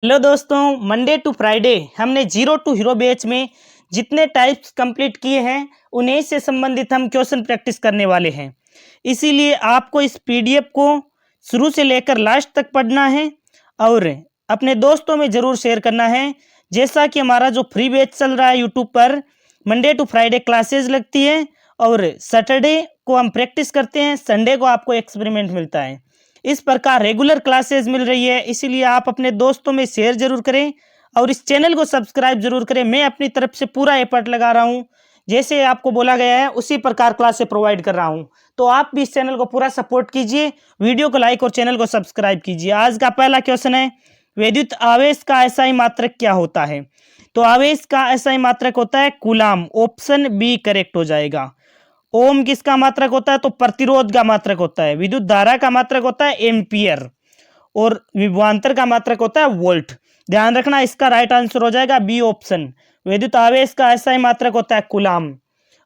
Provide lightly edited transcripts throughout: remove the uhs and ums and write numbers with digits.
Hello दोस्तों, Monday to Friday हमने zero to hero batch में जितने टाइप्स कंप्लीट किए हैं उन्हीं से संबंधित हम क्वेश्चन प्रैक्टिस करने वाले हैं। इसीलिए आपको इस पीडीएफ को शुरू से लेकर लास्ट तक पढ़ना है और अपने दोस्तों में ज़रूर शेयर करना है। जैसा कि हमारा जो फ्री बैच चल रहा है यूट्यूब पर, मंडे टू फ्राइडे क्लासेज लगती है और सैटरडे को हम प्रैक्टिस करते हैं, संडे को आपको एक्सपेरिमेंट मिलता है। इस प्रकार रेगुलर क्लासेस मिल रही है, इसीलिए आप अपने दोस्तों में शेयर जरूर करें और इस चैनल को सब्सक्राइब जरूर करें। मैं अपनी तरफ से पूरा एफर्ट लगा रहा हूं, जैसे आपको बोला गया है उसी प्रकार क्लासेस प्रोवाइड कर रहा हूं। तो आप भी इस चैनल को पूरा सपोर्ट कीजिए, वीडियो को लाइक और चैनल को सब्सक्राइब कीजिए। आज का पहला क्वेश्चन है, विद्युत आवेश का एसआई मात्रक क्या होता है? तो आवेश का एसआई मात्रक होता है कूलाम। ऑप्शन बी करेक्ट हो जाएगा। ओम किसका मात्रक होता है? तो प्रतिरोध का मात्रक होता है। विद्युत धारा का मात्रक होता है एम्पियर और विभवांतर का मात्रक होता है वोल्ट। ध्यान रखना, इसका राइट आंसर हो जाएगा बी ऑप्शन। विद्युत आवेश का एसआई मात्रक होता है कूलाम।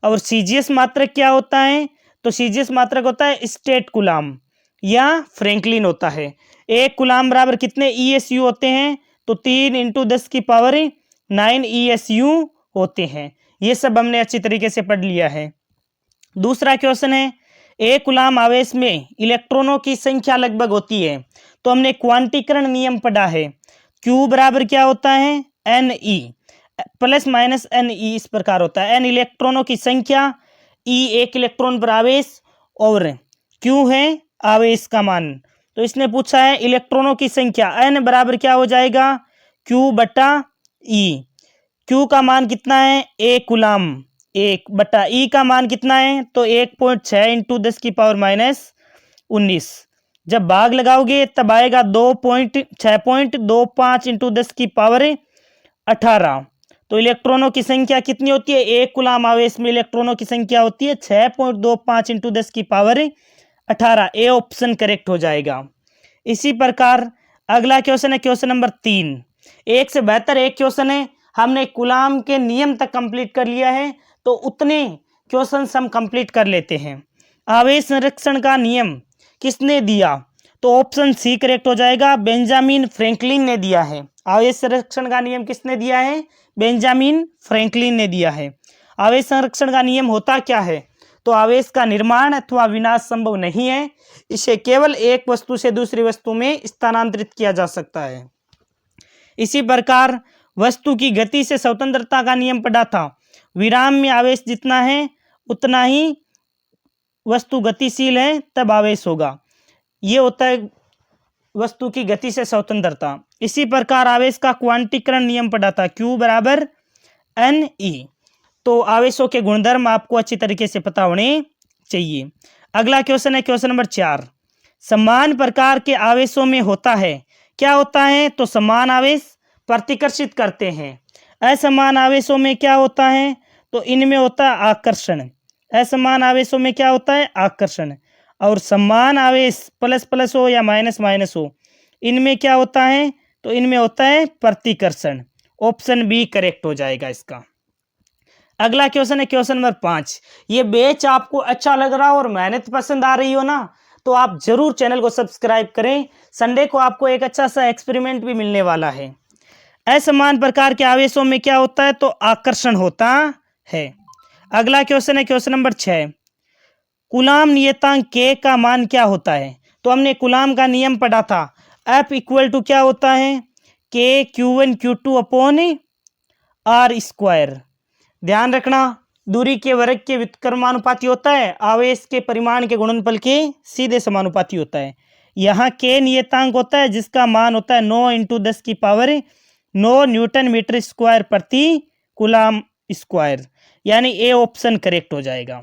और सीजीएस मात्रक क्या होता है? तो सीजीएस मात्रक होता है स्टेट कूलाम या फ्रैंकलिन होता है। एक कूलाम बराबर कितने ईएसयू होते हैं? तो 3 × 10⁻⁹ ईएसयू होते हैं। ये सब हमने अच्छी तरीके से पढ़ लिया है। दूसरा क्वेश्चन है, एक कूलाम आवेश में इलेक्ट्रॉनों की संख्या लगभग होती है। तो हमने क्वांटीकरण नियम पढ़ा है, Q बराबर क्या होता है? Ne प्लस माइनस Ne इस प्रकार होता है। N इलेक्ट्रॉनों की संख्या, E एक इलेक्ट्रॉन पर आवेश और Q है आवेश का मान। तो इसने पूछा है इलेक्ट्रॉनों की संख्या, N बराबर क्या हो जाएगा? Q/E। Q का मान कितना है? 1 कूलाम। 1/E का मान कितना है? तो 1.6 × 10⁻⁻19। जब भाग लगाओगे तब आएगा 6.25 × 10⁻18। तो इलेक्ट्रॉनों की संख्या कितनी होती है? एक कूलाम आवेश में इलेक्ट्रॉनों की संख्या होती है 6.25 × 10⁻18। ए ऑप्शन करेक्ट हो जाएगा। इसी प्रकार अगला क्वेश्चन है क्वेश्चन नंबर 3। एक से बेहतर एक क्वेश्चन है, हमने कूलाम के नियम तक कंप्लीट कर लिया है, तो उतने क्वेश्चंस हम कंप्लीट कर लेते हैं। आवेश संरक्षण का नियम किसने दिया? तो ऑप्शन सी करेक्ट हो जाएगा, बेंजामिन फ्रैंकलिन ने दिया है। आवेश संरक्षण का नियम किसने दिया है? बेंजामिन फ्रैंकलिन ने दिया है। आवेश संरक्षण का नियम होता क्या है? तो आवेश का निर्माण अथवा विनाश संभव नहीं है, इसे केवल एक वस्तु से दूसरी वस्तु में स्थानांतरित किया जा सकता है। इसी प्रकार वस्तु की गति से स्वतंत्रता का नियम पढ़ा था, विराम में आवेश जितना है उतना ही वस्तु गतिशील है तब आवेश होगा। ये होता है वस्तु की गति से स्वतंत्रता। इसी प्रकार आवेश का क्वांटीकरण नियम पढ़ा था, Q बराबर Ne। तो आवेशों के गुणधर्म आपको अच्छी तरीके से पता होने चाहिए। अगला क्वेश्चन है क्वेश्चन नंबर 4। समान प्रकार के आवेशों में होता है क्या होता है? तो समान आवेश प्रतिकर्षित करते हैं। असमान आवेशों में क्या होता है? तो इनमें होता है आकर्षण। असमान आवेशों में क्या होता है? आकर्षण। और समान आवेश प्लस प्लस हो या माइनस माइनस हो, इनमें क्या होता है? तो इनमें होता है प्रतिकर्षण। ऑप्शन बी करेक्ट हो जाएगा इसका। अगला क्वेश्चन है क्वेश्चन नंबर 5। ये बैच आपको अच्छा लग रहा हो और मेहनत पसंद आ रही हो ना, तो आप जरूर चैनल को सब्सक्राइब करें। संडे को आपको एक अच्छा सा एक्सपेरिमेंट भी मिलने वाला है। असमान प्रकार के आवेशों में क्या होता है? तो आकर्षण होता है। अगला क्वेश्चन है क्वेश्चन नंबर 6। कूलाम नियतांक K का मान क्या होता है? तो हमने कूलाम का नियम पढ़ा था, F = क्या होता है? K/Q1Q2/R²। ध्यान रखना, दूरी के वर्ग के व्युत्क्रमानुपाती होता है, आवेश के परिमाण के गुणनफल के सीधे समानुपाती होता है। यहाँ K नियतांक होता है जिसका मान होता है 9 × 10⁹ न्यूटन मीटर स्क्वायर प्रति कूलाम स्क्वायर, यानी ए ऑप्शन करेक्ट हो जाएगा।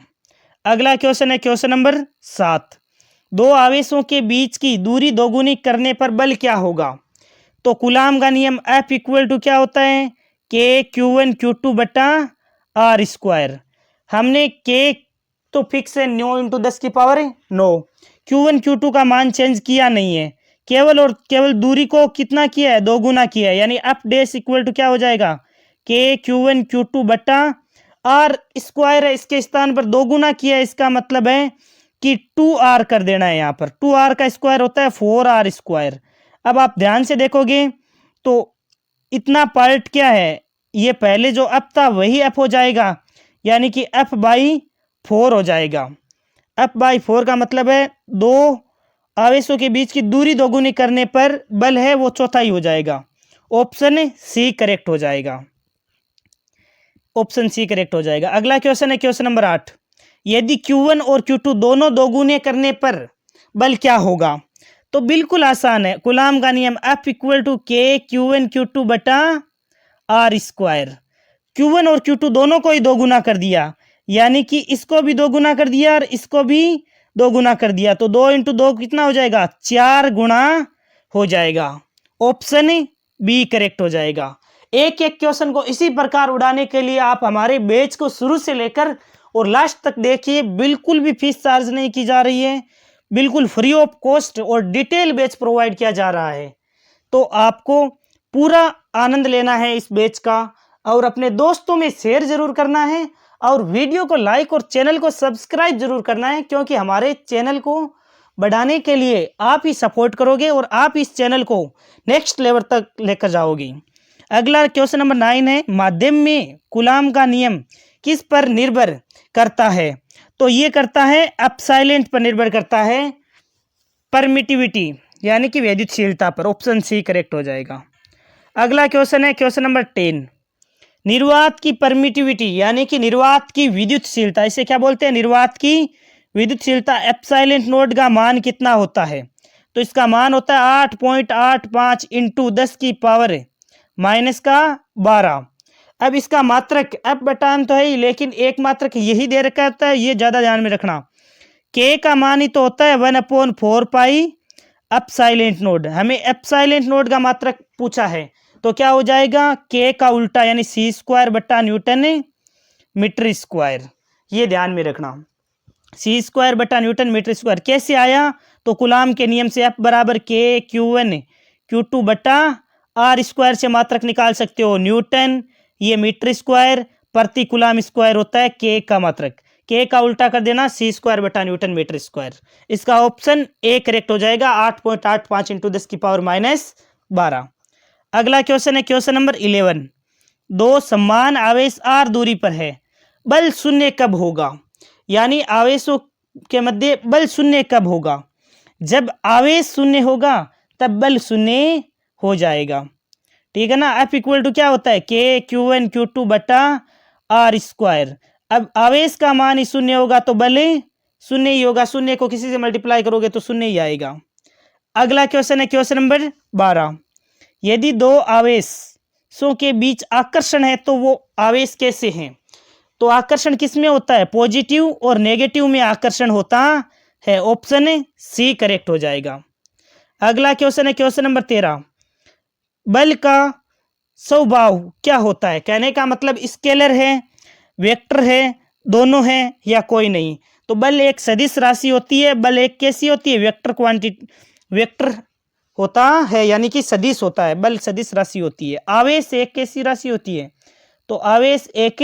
अगला क्वेश्चन है क्वेश्चन नंबर 7। दो आवेशों के बीच की दूरी दोगुनी करने पर बल क्या होगा? तो कूलाम का नियम F = क्या होता है? K/Q1Q2/R²। हमने K तो फिक्स है 9 × 10⁹ Q1 Q2 का मान चेंज किया नहीं है, केवल और केवल दूरी को कितना किया है? दोगुना किया है, यानी F' क्या हो जाएगा? K/Q1Q2/R² है, इसके स्थान पर दोगुना किया है, इसका मतलब है कि 2R कर देना है। यहाँ पर 2R का स्क्वायर होता है 4R²। अब आप ध्यान से देखोगे तो इतना पार्ट क्या है, ये पहले जो एफ था वही एफ हो जाएगा, यानी कि एफ बाई 4 हो जाएगा। एफ बाई 4 का मतलब है दो आवेशों के बीच की दूरी दोगुनी करने पर बल है वो चौथाई हो जाएगा। ऑप्शन सी करेक्ट हो जाएगा, ऑप्शन सी करेक्ट हो जाएगा। अगला क्वेश्चन है क्वेश्चन नंबर 8। यदि Q1 और Q2 दोनों दोगुने करने पर बल क्या होगा? तो बिल्कुल आसान है, कूलाम का नियम F इक्वल टू के Q1 Q2 बटा आर स्क्वायर। Q1 और Q2 दोनों को ही दोगुना कर दिया, यानी कि इसको भी दोगुना कर दिया और इसको भी दोगुना कर दिया, तो 2 इंटू 2 कितना हो जाएगा? 4 गुणा हो जाएगा। ऑप्शन बी करेक्ट हो जाएगा। एक एक क्वेश्चन को इसी प्रकार उड़ाने के लिए आप हमारे बैच को शुरू से लेकर और लास्ट तक देखिए, बिल्कुल भी फीस चार्ज नहीं की जा रही है, बिल्कुल फ्री ऑफ कॉस्ट और डिटेल बैच प्रोवाइड किया जा रहा है। तो आपको पूरा आनंद लेना है इस बैच का और अपने दोस्तों में शेयर जरूर करना है और वीडियो को लाइक और चैनल को सब्सक्राइब जरूर करना है, क्योंकि हमारे चैनल को बढ़ाने के लिए आप ही सपोर्ट करोगे और आप इस चैनल को नेक्स्ट लेवल तक लेकर जाओगे। अगला क्वेश्चन नंबर 9 है, माध्यम में कूलाम का नियम किस पर निर्भर करता है? तो ये करता है एप्सिलॉन पर निर्भर करता है, परमिटिविटी यानी कि विद्युतशीलता पर। ऑप्शन सी करेक्ट हो जाएगा। अगला क्वेश्चन है क्वेश्चन नंबर 10। निर्वात की परमिटिविटी यानी कि निर्वात की विद्युतशीलता, इसे क्या बोलते हैं? निर्वात की विद्युतशीलता एप्सिलॉन नोड का मान कितना होता है? तो इसका मान होता है 8.85 इंटू 10 की पावर -12। अब इसका मात्रक एफ बटान तो है ही, लेकिन एक मात्रक यही दे रखा होता है, ये ज़्यादा ध्यान में रखना। के का मान ही तो होता है 1/4 पाई एप्सिलॉन नोड। हमें एप्सिलॉन नोड का मात्रक पूछा है, तो क्या हो जाएगा? के का उल्टा यानी सी स्क्वायर बटा न्यूटन मीटर स्क्वायर। ये ध्यान में रखना, सी स्क्वायर बटा न्यूटन मीटर स्क्वायर। कैसे आया? तो कूलाम के नियम से एफ बराबर के Q1 Q2 बटा आर स्क्वायर से मात्रक निकाल सकते हो, न्यूटन, ये मीटर स्क्वायर, प्रति कूलाम स्क्वायर होता है के का मात्रक। के का उल्टा कर देना, सी स्क्वायर बटा न्यूटन मीटर स्क्वायर। इसका ऑप्शन ए करेक्ट हो जाएगा, 8.85 इंटू 10 की पावर -12। अगला क्वेश्चन है क्वेश्चन नंबर 11। दो समान आवेश आर दूरी पर है, बल शून्य कब होगा? यानी आवेशों के मध्य बल शून्य कब होगा? जब आवेश शून्य होगा तब बल शून्य हो जाएगा, ठीक है ना। एफ इक्वल टू क्या होता है? के Q1 Q2 बटा आर स्क्वायर। अब आवेश का मान ही शून्य होगा तो बल शून्य ही होगा, शून्य को किसी से मल्टीप्लाई करोगे तो शून्य ही आएगा। अगला क्वेश्चन है क्वेश्चन नंबर 12। यदि दो आवेशों के बीच आकर्षण है तो वो आवेश कैसे हैं? तो आकर्षण किस में होता है? पॉजिटिव और नेगेटिव में आकर्षण होता है। ऑप्शन सी करेक्ट हो जाएगा। अगला क्वेश्चन है क्वेश्चन नंबर 13। बल का स्वभाव क्या होता है? कहने का मतलब स्केलर है, वेक्टर है, दोनों है या कोई नहीं। तो बल एक सदिश राशि होती है। बल एक कैसी होती है? वेक्टर क्वांटिटी, वेक्टर होता है यानी कि सदिश होता है, बल सदिश राशि होती है। आवेश एक कैसी राशि होती है? तो आवेश एक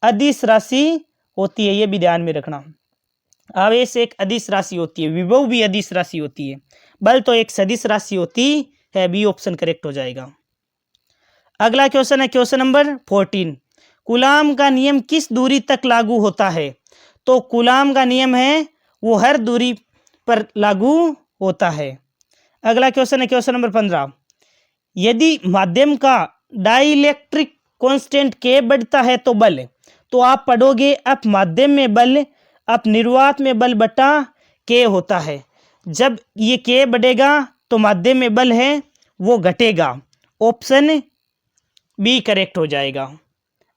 अदिश राशि होती है, ये भी ध्यान में रखना। आवेश एक अदिश राशि होती है, विभव भी अदिश राशि होती है, बल तो एक सदिश राशि होती है। बी ऑप्शन करेक्ट हो जाएगा। अगला क्वेश्चन है क्वेश्चन नंबर 14। कूलाम का नियम किस दूरी तक लागू होता है? तो कूलाम का नियम है वो हर दूरी पर लागू होता है। अगला क्वेश्चन है क्वेश्चन नंबर 15। यदि माध्यम का डाइलेक्ट्रिक कांस्टेंट के बढ़ता है तो बल, तो आप पढ़ोगे अप माध्यम में बल, अप निर्वात में बल बटा के होता है। जब ये के बढ़ेगा तो माध्यम में बल है वो घटेगा। ऑप्शन बी करेक्ट हो जाएगा।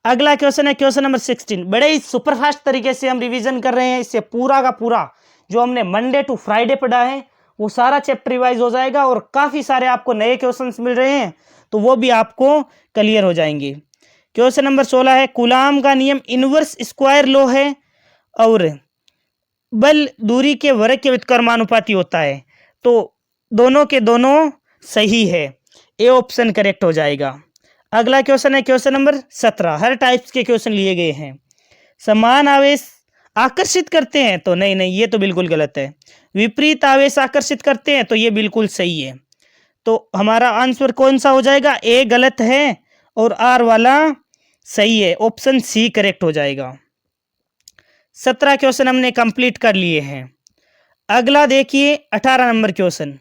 अगला क्वेश्चन है क्वेश्चन नंबर 16। बड़े ही सुपरफास्ट तरीके से हम रिवीजन कर रहे हैं, इससे पूरा का पूरा जो हमने मंडे टू फ्राइडे पढ़ा है वो सारा चैप्टर रिवाइज हो जाएगा और काफ़ी सारे आपको नए क्वेश्चंस मिल रहे हैं, तो वो भी आपको क्लियर हो जाएंगे। क्वेश्चन नंबर 16 है, कूलाम का नियम इनवर्स स्क्वायर लॉ है और बल दूरी के वर्ग के व्युत्क्रमानुपाती होता है, तो दोनों के दोनों सही है। ए ऑप्शन करेक्ट हो जाएगा। अगला क्वेश्चन है क्वेश्चन नंबर 17। हर टाइप्स के क्वेश्चन लिए गए हैं। समान आवेश आकर्षित करते हैं, तो नहीं, ये तो बिल्कुल गलत है। विपरीत आवेश आकर्षित करते हैं, तो ये बिल्कुल सही है। तो हमारा आंसर कौन सा हो जाएगा? ए गलत है और आर वाला सही है, ऑप्शन सी करेक्ट हो जाएगा। 17 क्वेश्चन हमने कंप्लीट कर लिए हैं। अगला देखिए 18 नंबर क्वेश्चन।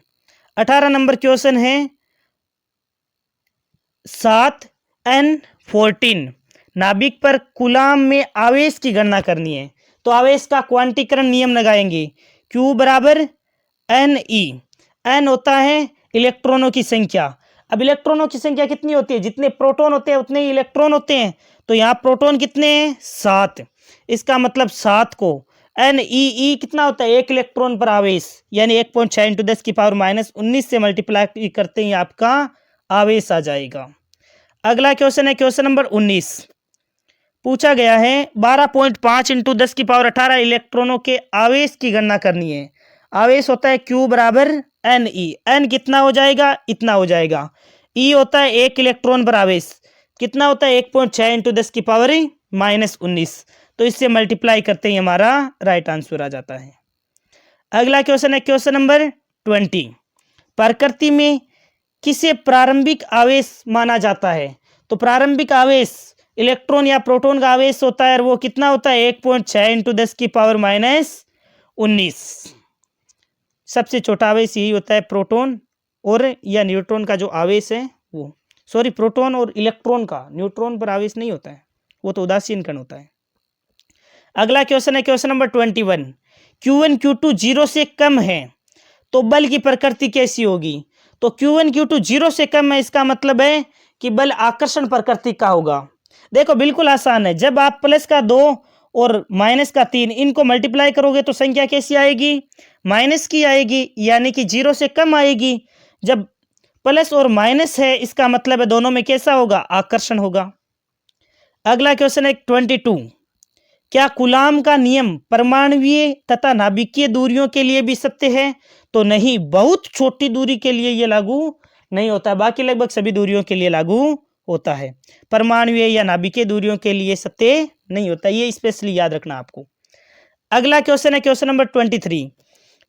18 नंबर क्वेश्चन है 7n14 नाभिक पर कूलाम में आवेश की गणना करनी है। तो आवेश का क्वांटीकरण नियम लगाएंगे, Q बराबर एन ई। एन होता है इलेक्ट्रॉनों की संख्या। अब इलेक्ट्रॉनों की संख्या कितनी होती है? जितने प्रोटॉन होते हैं उतने ही इलेक्ट्रॉन होते हैं। तो यहाँ प्रोटॉन कितने हैं? 7। इसका मतलब 7 को एन ई कितना होता है? 1 इलेक्ट्रॉन पर आवेश, यानी 1.6 × 10⁻⁻19 से मल्टीप्लाई करते ही आपका आवेश आ जाएगा। अगला क्वेश्चन है क्वेश्चन नंबर 19। पूछा गया है 12.5 × 10⁻18 इलेक्ट्रॉनों के आवेश की गणना करनी है। आवेश होता है Q बराबर एन ई। एन कितना हो जाएगा? इतना हो जाएगा। ई होता है 1 इलेक्ट्रॉन पर आवेश, कितना होता है? 1.6 × 10⁻⁻19। तो इससे मल्टीप्लाई करते ही हमारा राइट आंसर आ जाता है। अगला क्वेश्चन है क्वेश्चन नंबर 20। प्रकृति में किसे प्रारंभिक आवेश माना जाता है? तो प्रारंभिक आवेश इलेक्ट्रॉन या प्रोटॉन का आवेश होता है, और वो कितना होता है? 1.6 × 10⁻⁻19। सबसे छोटा आवेश यही होता है, प्रोटॉन और या न्यूट्रॉन का जो आवेश है वो, सॉरी प्रोटॉन और इलेक्ट्रॉन का, न्यूट्रॉन पर आवेश नहीं होता है, वो तो उदासीन कण होता है। अगला क्वेश्चन है क्वेश्चन नंबर 21। Q1 Q2 0 से कम है तो बल की प्रकृति कैसी होगी? तो Q1 Q2 0 से कम है, इसका मतलब है कि बल आकर्षण प्रकृति का होगा। देखो बिल्कुल आसान है, जब आप प्लस का 2 और माइनस का 3 इनको मल्टीप्लाई करोगे तो संख्या कैसी आएगी? माइनस की आएगी, यानी कि 0 से कम आएगी। जब प्लस और माइनस है इसका मतलब है दोनों में कैसा होगा? आकर्षण होगा। अगला क्वेश्चन है 22। क्या कूलाम का नियम परमाणुवीय तथा नाभिकीय दूरियों के लिए भी सत्य है? तो नहीं, बहुत छोटी दूरी के लिए यह लागू नहीं होता, बाकी लगभग सभी दूरियों के लिए लागू होता है। परमाणुवीय या नाभिकीय दूरियों के लिए सत्य नहीं होता, ये स्पेशली याद रखना आपको। अगला क्वेश्चन है क्वेश्चन नंबर 23।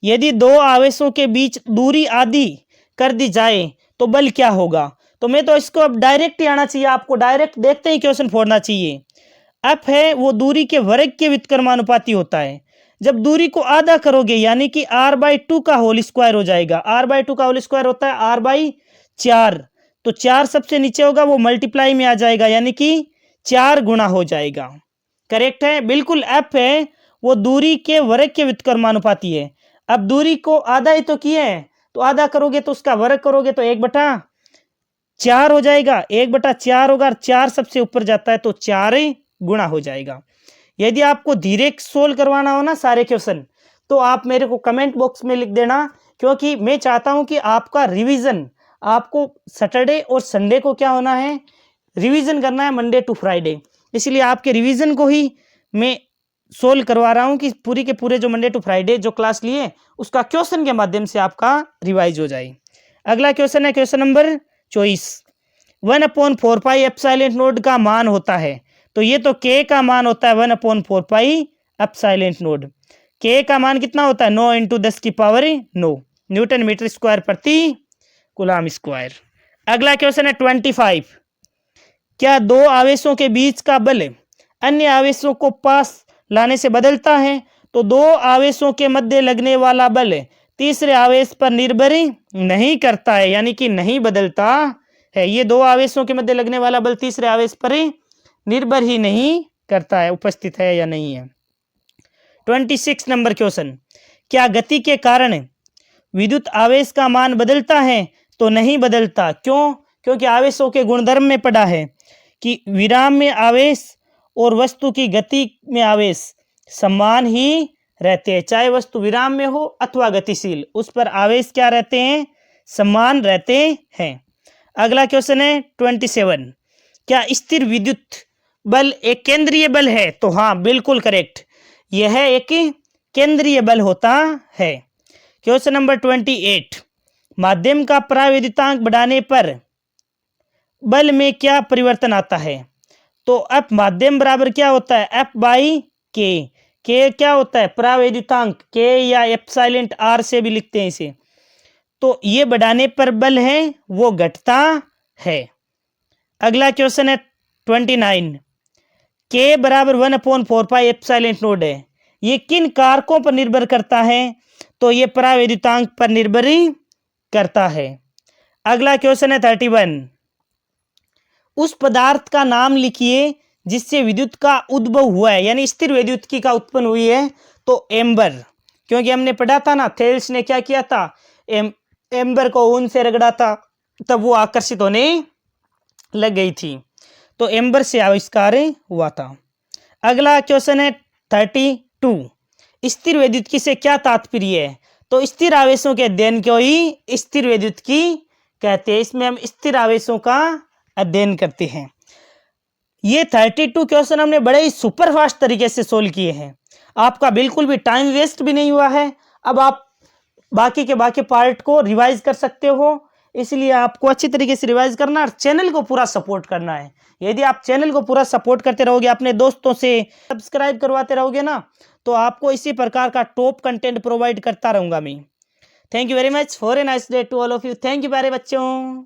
यदि दो आवेशों के बीच दूरी आधी कर दी जाए तो बल क्या होगा? तो मैं तो इसको अब डायरेक्ट ही आना चाहिए, आपको डायरेक्ट देखते ही क्वेश्चन फोड़ना चाहिए। एफ है वो दूरी के वर्ग के व्युत्क्रमानुपाती होता है। जब दूरी को आधा करोगे यानी कि r/2 का होल स्क्वायर हो जाएगा। r/2 का होल स्क्वायर होता है r/4, तो 4 सबसे नीचे होगा, वो मल्टीप्लाई में आ जाएगा, यानी कि 4 गुना हो जाएगा। करेक्ट है, बिल्कुल एफ है वो दूरी के वर्ग के व्युत्क्रमानुपाती है। अब दूरी को आधा ही तो किया है, तो आधा करोगे तो उसका वर्ग करोगे तो 1/4 हो जाएगा, 1/4 होगा, 4 सबसे ऊपर जाता है तो 4 गुना हो जाएगा। यदि आपको धीरे सोल्व करवाना हो ना सारे क्वेश्चन, तो आप मेरे को कमेंट बॉक्स में लिख देना, क्योंकि मैं चाहता हूं कि आपका रिवीजन, आपको सैटरडे और संडे को क्या होना है? रिवीजन करना है, मंडे टू फ्राइडे। इसलिए आपके रिवीजन को ही मैं सोल्व करवा रहा हूं कि पूरी के पूरे जो मंडे टू फ्राइडे जो क्लास लिए उसका क्वेश्चन के माध्यम से आपका रिवाइज हो जाए। अगला क्वेश्चन है क्वेश्चन नंबर 24। 1/4πε0 का मान होता है, तो ये तो k का मान होता है 1/4πε0। k का मान कितना होता है? 9 × 10⁹ न्यूटन मीटर स्क्वायर प्रति कूलाम स्क्वायर। अगला क्वेश्चन है 25। क्या दो आवेशों के बीच का बल अन्य आवेशों को पास लाने से बदलता है? तो दो आवेशों के मध्य लगने वाला बल तीसरे आवेश पर निर्भर नहीं करता है, यानी कि नहीं बदलता है। ये दो आवेशों के मध्य लगने वाला बल तीसरे आवेश पर निर्भर ही नहीं करता है, उपस्थित है या नहीं है। 26 नंबर क्वेश्चन। क्या गति के कारण विद्युत आवेश का मान बदलता है? तो नहीं बदलता। क्यों? क्योंकि आवेशों के गुणधर्म में पढ़ा है कि विराम में आवेश और वस्तु की गति में आवेश समान ही रहते हैं, चाहे वस्तु विराम में हो अथवा गतिशील, उस पर आवेश क्या रहते हैं? समान रहते हैं। अगला क्वेश्चन है 27। क्या स्थिर विद्युत बल एक केंद्रीय बल है? तो हाँ, बिल्कुल करेक्ट, यह एक केंद्रीय बल होता है। Question number 28। माध्यम का परावैद्युतांक बढ़ाने पर बल में क्या परिवर्तन आता है? तो F माध्यम बराबर क्या होता है? F/K। K क्या होता है? परावैद्युतांक, K या एप्सिलॉन r से भी लिखते हैं इसे। तो ये बढ़ाने पर बल है वो घटता है। अगला क्वेश्चन है 29, के बराबर 1/4πε0 है, ये किन कारकों पर निर्भर करता है? तो ये परावैद्युतांक पर निर्भर ही करता है। अगला क्वेश्चन है 31, उस पदार्थ का नाम लिखिए जिससे विद्युत का उद्भव हुआ है, यानी स्थिर विद्युत का उत्पन्न हुई है। तो एम्बर, क्योंकि हमने पढ़ा था ना, थेल्स ने क्या किया था, एम्बर को ऊन से रगड़ा था, तब वो आकर्षित होने लग गई थी। तो एम्बर से आविष्कार हुआ था। अगला क्वेश्चन है 32, स्थिर विद्युत से क्या तात्पर्य है? तो स्थिर आवेशों के अध्ययन को ही स्थिर विद्युत की कहते हैं। इसमें हम स्थिर आवेशों का अध्ययन करते हैं। ये 32 क्वेश्चन हमने बड़े ही सुपर फास्ट तरीके से सोल्व किए हैं, आपका बिल्कुल भी टाइम वेस्ट भी नहीं हुआ है। अब आप बाकी के बाकी पार्ट को रिवाइज कर सकते हो, इसलिए आपको अच्छी तरीके से रिवाइज करना और चैनल को पूरा सपोर्ट करना है। यदि आप चैनल को पूरा सपोर्ट करते रहोगे, अपने दोस्तों से सब्सक्राइब करवाते रहोगे ना, तो आपको इसी प्रकार का टॉप कंटेंट प्रोवाइड करता रहूंगा मैं। Thank you very much, for a nice day to all of you. Thank you प्यारे बच्चों।